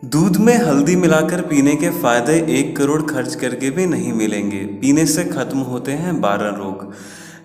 दूध में हल्दी मिलाकर पीने के फायदे 1 करोड़ खर्च करके भी नहीं मिलेंगे। पीने से खत्म होते हैं 12 रोग।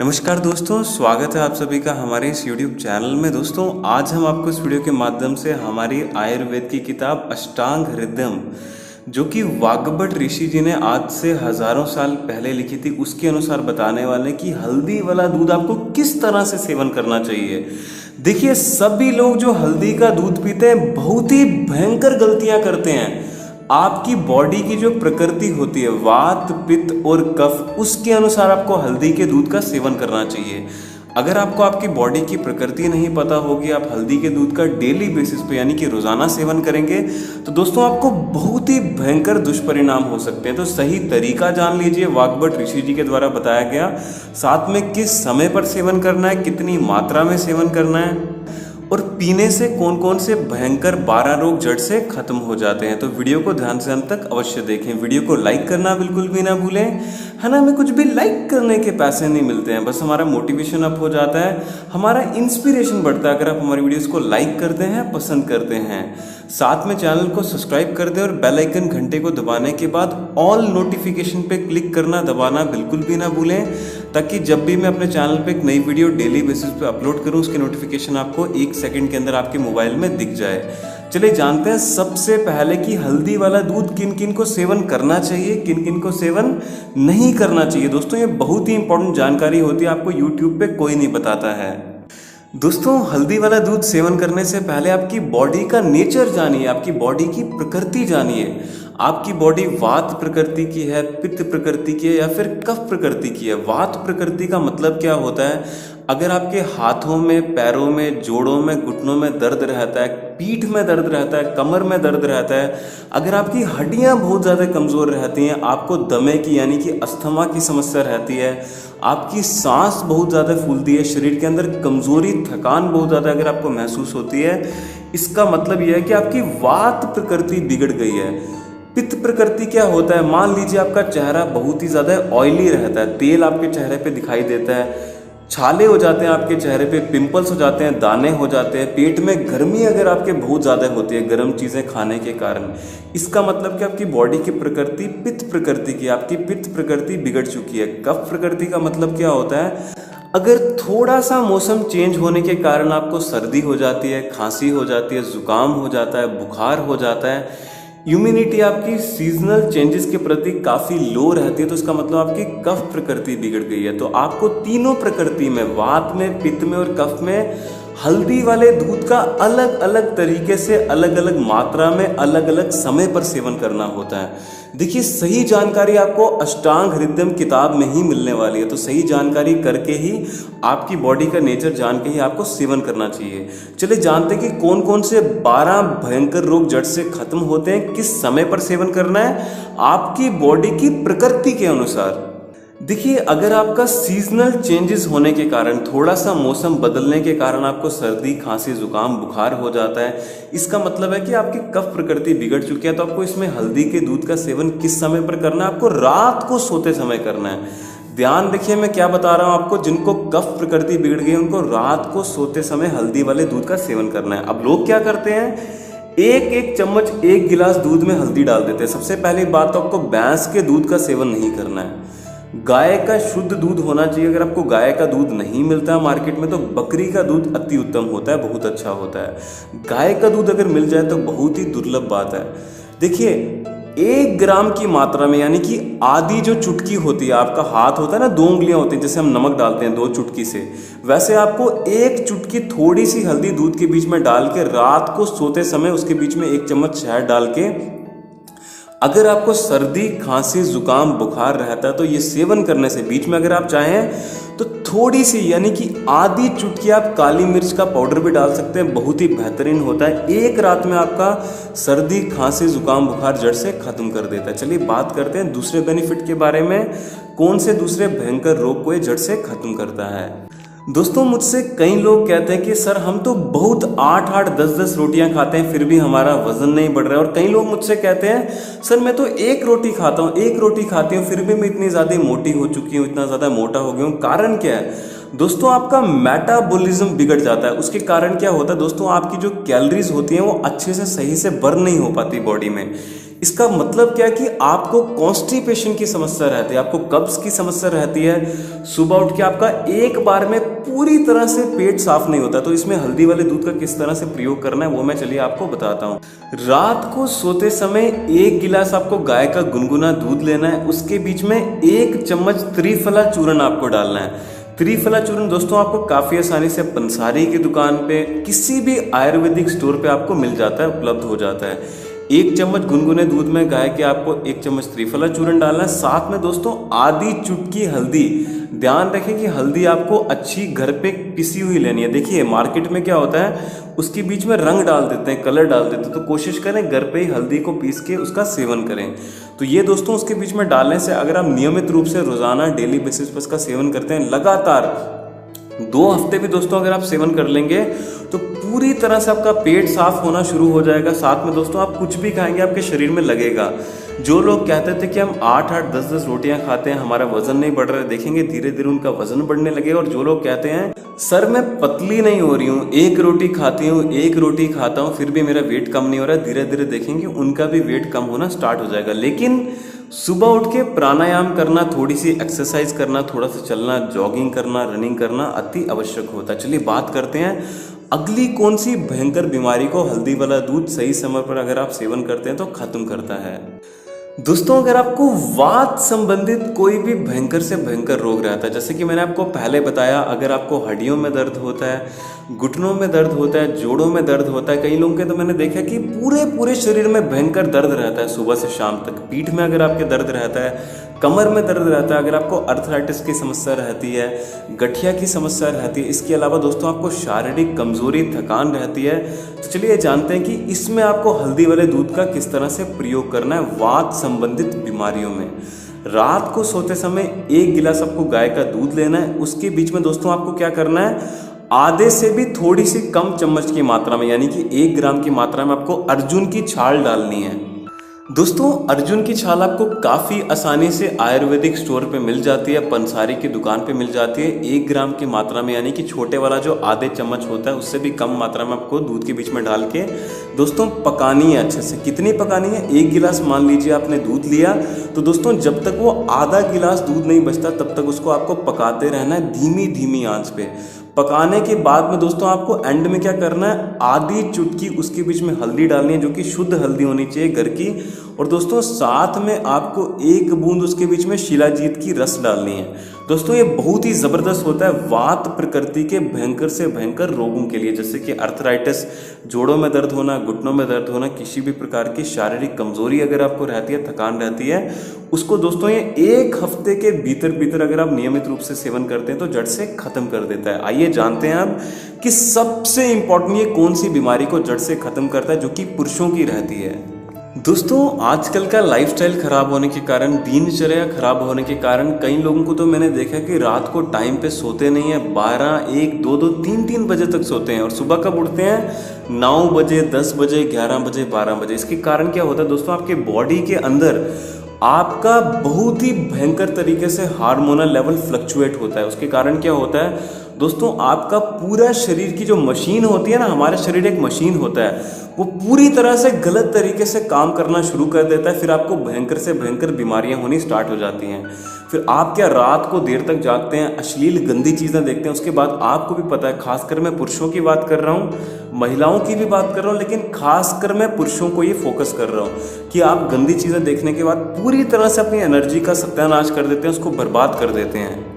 नमस्कार दोस्तों, स्वागत है आप सभी का हमारे इस YouTube चैनल में। दोस्तों, आज हम आपको इस वीडियो के माध्यम से हमारी आयुर्वेद की किताब अष्टांग हृदयम, जो कि वाग्भट ऋषि जी ने आज से हजारों साल पहले लिखी थी, उसके अनुसार बताने वाले कि हल्दी वाला दूध आपको किस तरह से सेवन करना चाहिए। देखिए, सभी लोग जो हल्दी का दूध पीते हैं बहुत ही भयंकर गलतियां करते हैं। आपकी बॉडी की जो प्रकृति होती है, वात पित्त और कफ, उसके अनुसार आपको हल्दी के दूध का सेवन करना चाहिए। अगर आपको आपकी बॉडी की प्रकृति नहीं पता होगी, आप हल्दी के दूध का डेली बेसिस पे यानी कि रोजाना सेवन करेंगे तो दोस्तों आपको बहुत ही भयंकर दुष्परिणाम हो सकते हैं। तो सही तरीका जान लीजिए, वाग्भट ऋषि जी के द्वारा बताया गया, साथ में किस समय पर सेवन करना है, कितनी मात्रा में सेवन करना है और पीने से कौन कौन से भयंकर 12 रोग जड़ से खत्म हो जाते हैं। तो वीडियो को ध्यान से अंत तक अवश्य देखें। वीडियो को लाइक करना बिल्कुल भी ना भूलें, है ना। हमें कुछ भी लाइक करने के पैसे नहीं मिलते हैं, बस हमारा मोटिवेशन अप हो जाता है, हमारा इंस्पिरेशन बढ़ता है अगर आप हमारी वीडियोस को लाइक करते हैं, पसंद करते हैं। साथ में चैनल को सब्सक्राइब कर दें और बेल आइकन घंटे को दबाने के बाद ऑल नोटिफिकेशन पे क्लिक करना दबाना बिल्कुल भी ना भूलें, ताकि जब भी मैं अपने चैनल पे एक नई वीडियो डेली बेसिस पे अपलोड करूं उसकी नोटिफिकेशन आपको 1 सेकंड के अंदर आपके मोबाइल में दिख जाए। चलिए जानते हैं सबसे पहले कि हल्दी वाला दूध किन किन को सेवन करना चाहिए, किन किन को सेवन नहीं करना चाहिए। दोस्तों, ये बहुत ही इंपॉर्टेंट जानकारी होती है, आपको यूट्यूब पे कोई नहीं बताता है। दोस्तों, हल्दी वाला दूध सेवन करने से पहले आपकी बॉडी का नेचर जानिए, आपकी बॉडी की प्रकृति जानिए। आपकी बॉडी वात प्रकृति की है, पित्त प्रकृति की है या फिर कफ प्रकृति की है। वात प्रकृति का मतलब क्या होता है? अगर आपके हाथों में, पैरों में, जोड़ों में, घुटनों में दर्द रहता है, पीठ में दर्द रहता है, कमर में दर्द रहता है, अगर आपकी हड्डियां बहुत ज़्यादा कमज़ोर रहती हैं, आपको दमे की यानी कि अस्थमा की समस्या रहती है, आपकी सांस बहुत ज़्यादा फूलती है, शरीर के अंदर कमज़ोरी, थकान बहुत ज़्यादा अगर आपको महसूस होती है, इसका मतलब यह है कि आपकी वात प्रकृति बिगड़ गई है। पित्त प्रकृति क्या होता है? मान लीजिए आपका चेहरा बहुत ही ज़्यादा ऑयली रहता है, तेल आपके चेहरे पे दिखाई देता है, छाले हो जाते हैं आपके चेहरे पे, पिंपल्स हो जाते हैं, दाने हो जाते हैं, पेट में गर्मी अगर आपके बहुत ज़्यादा होती है गर्म चीज़ें खाने के कारण, इसका मतलब कि आपकी बॉडी की प्रकृति पित्त प्रकृति की, आपकी पित्त प्रकृति बिगड़ चुकी है। कफ प्रकृति का मतलब क्या होता है? अगर थोड़ा सा मौसम चेंज होने के कारण आपको सर्दी हो जाती है, खांसी हो जाती है, जुकाम हो जाता है, बुखार हो जाता है, इम्यूनिटी आपकी सीजनल चेंजेस के प्रति काफ़ी लो रहती है, तो इसका मतलब आपकी कफ प्रकृति बिगड़ गई है। तो आपको तीनों प्रकृति में, वात में, पित्त में और कफ में, हल्दी वाले दूध का अलग अलग तरीके से, अलग अलग मात्रा में, अलग अलग समय पर सेवन करना होता है। देखिए, सही जानकारी आपको अष्टांग हृदयम किताब में ही मिलने वाली है, तो सही जानकारी करके ही, आपकी बॉडी का नेचर जान के ही आपको सेवन करना चाहिए। चलिए जानते हैं कि कौन कौन से 12 भयंकर रोग जड़ से खत्म होते हैं, किस समय पर सेवन करना है, आपकी बॉडी की प्रकृति के अनुसार। देखिए, अगर आपका सीजनल चेंजेस होने के कारण, थोड़ा सा मौसम बदलने के कारण आपको सर्दी, खांसी, जुकाम, बुखार हो जाता है, इसका मतलब है कि आपकी कफ प्रकृति बिगड़ चुकी है। तो आपको इसमें हल्दी के दूध का सेवन किस समय पर करना है? आपको रात को सोते समय करना है। ध्यान रखिए, मैं क्या बता रहा हूं आपको, जिनको कफ प्रकृति बिगड़ गई उनको रात को सोते समय हल्दी वाले दूध का सेवन करना है। अब लोग क्या करते हैं, एक एक चम्मच, 1 गिलास दूध में हल्दी डाल देते हैं। सबसे पहली बात तो आपको भैंस के दूध का सेवन नहीं करना है, गाय का शुद्ध दूध होना चाहिए। अगर आपको गाय का दूध नहीं मिलता है मार्केट में तो बकरी का दूध अति उत्तम होता है, बहुत अच्छा होता है। गाय का दूध अगर मिल जाए तो बहुत ही दुर्लभ बात है। देखिए, 1 ग्राम की मात्रा में, यानी कि आधी जो चुटकी होती है, आपका हाथ होता है ना, 2 उंगलियां होती हैं, जैसे हम नमक डालते हैं 2 चुटकी से, वैसे आपको 1 चुटकी थोड़ी सी हल्दी दूध के बीच में डाल के रात को सोते समय उसके बीच में 1 चम्मच शहद डाल के, अगर आपको सर्दी, खांसी, जुकाम, बुखार रहता है तो ये सेवन करने से, बीच में अगर आप चाहें तो थोड़ी सी यानी कि आधी चुटकी आप काली मिर्च का पाउडर भी डाल सकते हैं, बहुत ही बेहतरीन होता है। 1 रात में आपका सर्दी, खांसी, जुकाम, बुखार जड़ से खत्म कर देता है। चलिए बात करते हैं दूसरे बेनिफिट के बारे में, कौन से दूसरे भयंकर रोग को ये जड़ से खत्म करता है। दोस्तों, मुझसे कई लोग कहते हैं कि सर हम तो बहुत 8-8, 10-10 रोटियां खाते हैं फिर भी हमारा वजन नहीं बढ़ रहा है। और कई लोग मुझसे कहते हैं सर मैं तो 1 रोटी खाता हूँ, 1 रोटी खाती हूँ फिर भी मैं इतनी ज़्यादा मोटी हो चुकी हूँ, इतना ज़्यादा मोटा हो गया हूँ। कारण क्या है? दोस्तों आपका मेटाबॉलिज्म बिगड़ जाता है। उसके कारण क्या होता है दोस्तों, आपकी जो कैलोरीज होती हैं वो अच्छे से सही से बर्न नहीं हो पाती बॉडी में। इसका मतलब क्या है कि आपको कॉन्स्टिपेशन की समस्या रहती है, आपको कब्ज की समस्या रहती है। सुबह उठ के आपका एक बार में पूरी तरह से पेट साफ नहीं होता। तो इसमें हल्दी वाले दूध का किस तरह से प्रयोग करना है वो मैं चलिए आपको बताता हूँ। रात को सोते समय 1 गिलास आपको गाय का गुनगुना दूध लेना है। उसके बीच में 1 चम्मच त्रिफला चूर्ण आपको डालना है। त्रिफला चूर्ण दोस्तों आपको काफ़ी आसानी से पंसारी की दुकान पे, किसी भी आयुर्वेदिक स्टोर पे आपको मिल जाता है, उपलब्ध हो जाता है। 1 चम्मच गुनगुने दूध में गाय के आपको 1 चम्मच त्रिफला चूर्ण डालना है। साथ में दोस्तों आधी चुटकी हल्दी, ध्यान रखें कि हल्दी आपको अच्छी घर पे पिसी हुई लेनी है। देखिए मार्केट में क्या होता है, उसके बीच में रंग डाल देते हैं, कलर डाल देते हैं, तो कोशिश करें घर पे ही हल्दी को पीस के उसका सेवन करें। तो ये दोस्तों उसके बीच में डालने से अगर आप नियमित रूप से रोजाना डेली बेसिस पर इसका सेवन करते हैं, लगातार 2 हफ्ते भी दोस्तों अगर आप सेवन कर लेंगे तो पूरी तरह से आपका पेट साफ होना शुरू हो जाएगा। साथ में दोस्तों आप कुछ भी खाएंगे आपके शरीर में लगेगा। जो लोग कहते थे कि हम 8-8 10-10 रोटियां खाते हैं, हमारा वजन नहीं बढ़ रहा है, देखेंगे धीरे धीरे उनका वजन बढ़ने लगेगा। और जो लोग कहते हैं सर मैं पतली नहीं हो रही हूँ, 1 रोटी खाती हूँ, 1 रोटी खाता हूँ फिर भी मेरा वेट कम नहीं हो रहा है, धीरे धीरे देखेंगे उनका भी वेट कम होना स्टार्ट हो जाएगा। लेकिन सुबह उठ के प्राणायाम करना, थोड़ी सी एक्सरसाइज करना, थोड़ा सा चलना, जॉगिंग करना, रनिंग करना अति आवश्यक होता है। चलिए बात करते हैं अगली कौन सी भयंकर बीमारी को हल्दी वाला दूध सही समय पर अगर आप सेवन करते हैं तो खत्म करता है। दोस्तों अगर आपको वात संबंधित कोई भी भयंकर से भयंकर रोग रहता है, जैसे कि मैंने आपको पहले बताया, अगर आपको हड्डियों में दर्द होता है, घुटनों में दर्द होता है, जोड़ों में दर्द होता है, कई लोगों के तो मैंने देखा कि पूरे शरीर में भयंकर दर्द रहता है सुबह से शाम तक। पीठ में अगर आपके दर्द रहता है, कमर में दर्द रहता है, अगर आपको अर्थराइटिस की समस्या रहती है, गठिया की समस्या रहती है, इसके अलावा दोस्तों आपको शारीरिक कमजोरी, थकान रहती है, तो चलिए जानते हैं कि इसमें आपको हल्दी वाले दूध का किस तरह से प्रयोग करना है वात संबंधित बीमारियों में। रात को सोते समय 1 गिलास आपको गाय का दूध लेना है। उसके बीच में दोस्तों आपको क्या करना है, आधे से भी थोड़ी सी कम चम्मच की मात्रा में, यानी कि 1 ग्राम की मात्रा में आपको अर्जुन की छाल डालनी है। दोस्तों अर्जुन की छाल आपको काफ़ी आसानी से आयुर्वेदिक स्टोर पे मिल जाती है, पंसारी की दुकान पे मिल जाती है। 1 ग्राम की मात्रा में, यानी कि छोटे वाला जो आधे चम्मच होता है उससे भी कम मात्रा में आपको दूध के बीच में डाल के दोस्तों पकानी है अच्छे से। कितनी पकानी है, 1 गिलास मान लीजिए आपने दूध लिया, तो दोस्तों जब तक वो आधा गिलास दूध नहीं बचता तब तक उसको आपको पकाते रहना है धीमी धीमी आंच पे। पकाने के बाद में दोस्तों आपको एंड में क्या करना है, आधी चुटकी उसके बीच में हल्दी डालनी है, जो कि शुद्ध हल्दी होनी चाहिए घर की। और दोस्तों साथ में आपको 1 बूंद उसके बीच में शिलाजीत की रस डालनी है। दोस्तों ये बहुत ही ज़बरदस्त होता है वात प्रकृति के भयंकर से भयंकर रोगों के लिए, जैसे कि अर्थराइटिस, जोड़ों में दर्द होना, घुटनों में दर्द होना, किसी भी प्रकार की शारीरिक कमजोरी अगर आपको रहती है, थकान रहती है, उसको दोस्तों ये 1 हफ्ते के भीतर भीतर अगर आप नियमित रूप से सेवन करते हैं तो जड़ से खत्म कर देता है। आइए जानते हैं अब कि सबसे इंपॉर्टेंट ये कौन सी बीमारी को जड़ से खत्म करता है, जो कि पुरुषों की रहती है। दोस्तों आजकल का लाइफस्टाइल खराब होने के कारण, दिनचर्या खराब होने के कारण कई लोगों को तो मैंने देखा कि रात को टाइम पे सोते नहीं है, 12, 1, 2, 3 बजे तक सोते हैं और सुबह कब उठते हैं, 9 बजे, 10 बजे, 11 बजे, 12 बजे। इसके कारण क्या होता है दोस्तों, आपके बॉडी के अंदर आपका बहुत ही भयंकर तरीके से हार्मोनल लेवल फ्लक्चुएट होता है। उसके कारण क्या होता है दोस्तों, आपका पूरा शरीर की जो मशीन होती है ना, हमारे शरीर एक मशीन होता है, वो पूरी तरह से गलत तरीके से काम करना शुरू कर देता है। फिर आपको भयंकर से भयंकर बीमारियां होनी स्टार्ट हो जाती हैं। फिर आप क्या रात को देर तक जागते हैं, अश्लील गंदी चीज़ें देखते हैं। उसके बाद आपको भी पता है, खासकर मैं पुरुषों की बात कर रहा हूँ, महिलाओं की भी बात कर रहा हूँ, लेकिन खासकर मैं पुरुषों को ये फोकस कर रहा हूँ कि आप गंदी चीज़ें देखने के बाद पूरी तरह से अपनी एनर्जी का सत्यानाश कर देते हैं, उसको बर्बाद कर देते हैं।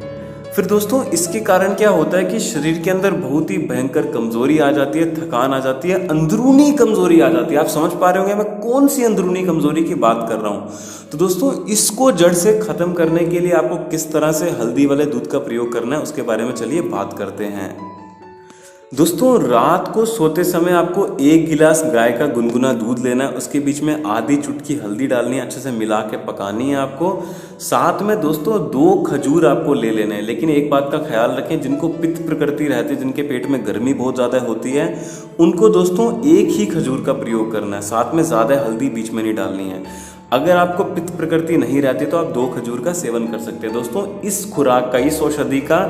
फिर दोस्तों इसके कारण क्या होता है कि शरीर के अंदर बहुत ही भयंकर कमजोरी आ जाती है, थकान आ जाती है, अंदरूनी कमजोरी आ जाती है। आप समझ पा रहे होंगे मैं कौन सी अंदरूनी कमजोरी की बात कर रहा हूँ। तो दोस्तों इसको जड़ से खत्म करने के लिए आपको किस तरह से हल्दी वाले दूध का प्रयोग करना है उसके बारे में चलिए बात करते हैं। दोस्तों रात को सोते समय आपको 1 गिलास गाय का गुनगुना दूध लेना है, उसके बीच में आधी चुटकी हल्दी डालनी है, अच्छे से मिला के पकानी है आपको। साथ में दोस्तों 2 खजूर आपको ले लेने हैं, लेकिन एक बात का ख्याल रखें, जिनको पित्त प्रकृति रहती है, जिनके पेट में गर्मी बहुत ज़्यादा होती है, उनको दोस्तों 1 ही खजूर का प्रयोग करना है, साथ में ज़्यादा हल्दी बीच में नहीं डालनी है। अगर आपको पित्त प्रकृति नहीं रहती तो आप 2 खजूर का सेवन कर सकते हैं। दोस्तों इस खुराक का, इस औषधि का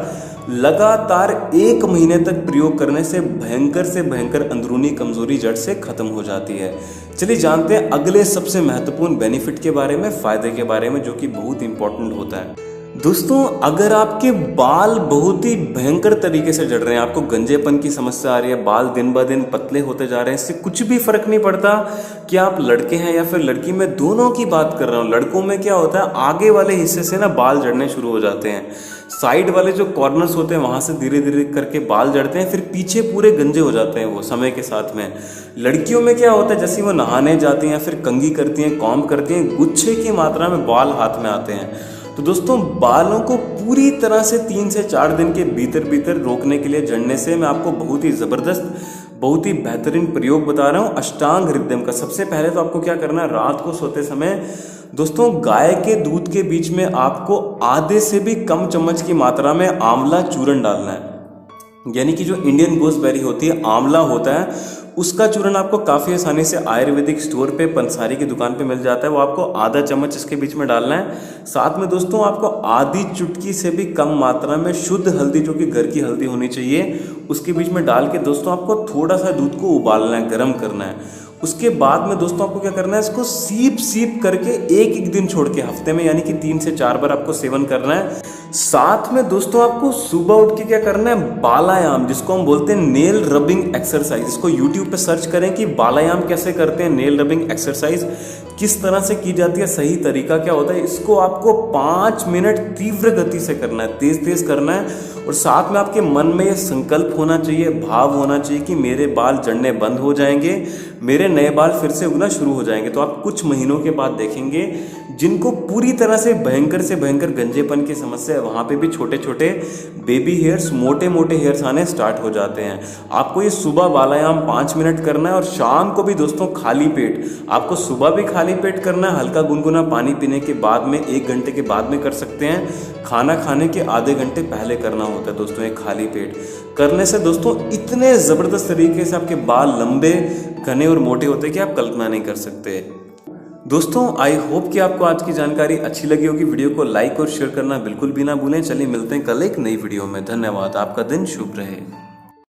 लगातार 1 महीने तक प्रयोग करने से भयंकर अंदरूनी कमजोरी जड़ से खत्म हो जाती है। चलिए जानते हैं अगले सबसे महत्वपूर्ण बेनिफिट के बारे में, फायदे के बारे में, जो कि बहुत इंपॉर्टेंट होता है। दोस्तों, अगर आपके बाल बहुत ही भयंकर तरीके से झड़ रहे हैं, आपको गंजेपन की समस्या आ रही है, बाल दिन ब दिन पतले होते जा रहे हैं, इससे कुछ भी फर्क नहीं पड़ता कि आप लड़के हैं या फिर लड़की, मैं दोनों की बात कर रहा हूँ। लड़कों में क्या होता है, आगे वाले हिस्से से ना बाल झड़ने शुरू हो जाते हैं, साइड वाले जो कॉर्नर्स होते हैं वहां से धीरे धीरे करके बाल झड़ते हैं, फिर पीछे पूरे गंजे हो जाते हैं वो समय के साथ में। लड़कियों में क्या होता है, जैसे वो नहाने जाती हैं या फिर कंघी करती हैं, कॉम्ब करती हैं, गुच्छे की मात्रा में बाल हाथ में आते हैं। तो दोस्तों, बालों को पूरी तरह से 3 से 4 दिन के भीतर रोकने के लिए झड़ने से मैं आपको बहुत ही ज़बरदस्त, बहुत ही बेहतरीन प्रयोग बता रहा हूँ अष्टांग हृदयम का। सबसे पहले तो आपको क्या करना है, रात को सोते समय दोस्तों गाय के दूध के बीच में आपको आधे से भी कम चम्मच की मात्रा में आंवला चूर्ण डालना है। यानी कि जो इंडियन गोसबेरी होती है, आंवला होता है, उसका चूर्ण आपको काफ़ी आसानी से आयुर्वेदिक स्टोर पे, पंसारी की दुकान पे मिल जाता है। वो आपको आधा चम्मच इसके बीच में डालना है। साथ में दोस्तों आपको आधी चुटकी से भी कम मात्रा में शुद्ध हल्दी, जो कि घर की हल्दी होनी चाहिए, उसके बीच में डाल के दोस्तों आपको थोड़ा सा दूध को उबालना है, गर्म करना है। उसके बाद में दोस्तों आपको क्या करना है, इसको सीप करके एक दिन छोड़ के हफ्ते में, यानी कि 3 से 4 बार आपको सेवन करना है। साथ में दोस्तों आपको सुबह उठ के क्या करना है, बालायाम, जिसको हम बोलते हैं नेल रबिंग एक्सरसाइज, इसको यूट्यूब पे सर्च करें कि बालायाम कैसे करते हैं, नेल रबिंग एक्सरसाइज किस तरह से की जाती है, सही तरीका क्या होता है। इसको आपको 5 मिनट तीव्र गति से करना है, तेज करना है। और साथ में आपके मन में ये संकल्प होना चाहिए, भाव होना चाहिए कि मेरे बाल झड़ने बंद हो जाएंगे, मेरे नए बाल फिर से उगना शुरू हो जाएंगे। तो आप कुछ महीनों के बाद देखेंगे जिनको पूरी तरह से भयंकर गंजेपन की समस्या है, वहाँ पे भी छोटे छोटे बेबी हेयर्स, मोटे हेयर्स आने स्टार्ट हो जाते हैं। आपको ये सुबह बालायाम 5 मिनट करना है और शाम को भी दोस्तों खाली पेट, आपको सुबह भी खाली पेट करना है, हल्का गुनगुना पानी पीने के बाद में 1 घंटे के बाद में कर सकते हैं, खाना खाने के आधे घंटे पहले करना होता है दोस्तों। एक खाली पेट करने से दोस्तों इतने ज़बरदस्त तरीके से आपके बाल लंबे, घने और मोटे होते हैं कि आप कल्पना नहीं कर सकते। दोस्तों, आई होप कि आपको आज की जानकारी अच्छी लगी होगी। वीडियो को लाइक और शेयर करना बिल्कुल भी ना भूलें। चलिए मिलते हैं कल एक नई वीडियो में। धन्यवाद, आपका दिन शुभ रहे।